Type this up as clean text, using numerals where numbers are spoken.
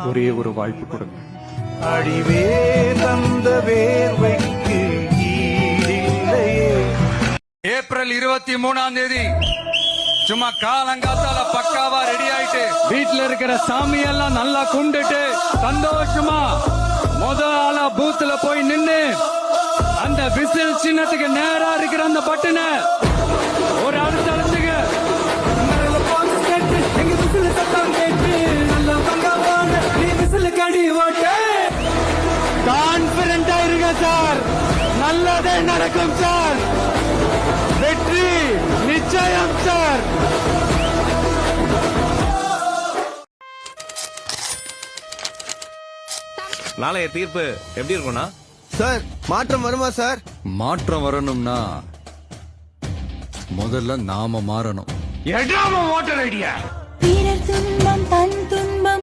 ஒரே ஒரு வாய்ப்பு கொடுங்க. அடிவே தந்த வேர்வைக்கு ஈடில்லையே. ஏப்ரல் 23ஆம் தேதி சும்மா காலங்காத்தால பக்காவா ரெடி ஆயிட்டு வீட்டுல இருக்கிற சாமியெல்லாம் நல்லா கும்பிட்டு சந்தோஷமா ஆளா பூத்துல போய் நின்னு அந்த விசில் சின்னத்துக்கு நேரா இருக்கிற அந்த பட்டனை ஒரு அடுத்த அழுத்துங்க. எங்க விசில் சத்தம் கேட்டு நல்ல பங்கமான நீ விசில் கடி ஓட்டு. கான்பிடண்டா இருங்க சார், நல்லதே நடக்கும் சார், வெற்றி நிச்சயம் சார். நாளைய தீர்ப்பு எப்படி இருக்கும்னா சார்? மாற்றம் வருமா சார்? மாற்றம் வரணும்னா முதல்ல நாம மாறணும். எடாம ஓட்டர் ஐடியா வீரர் துன்பம் தன்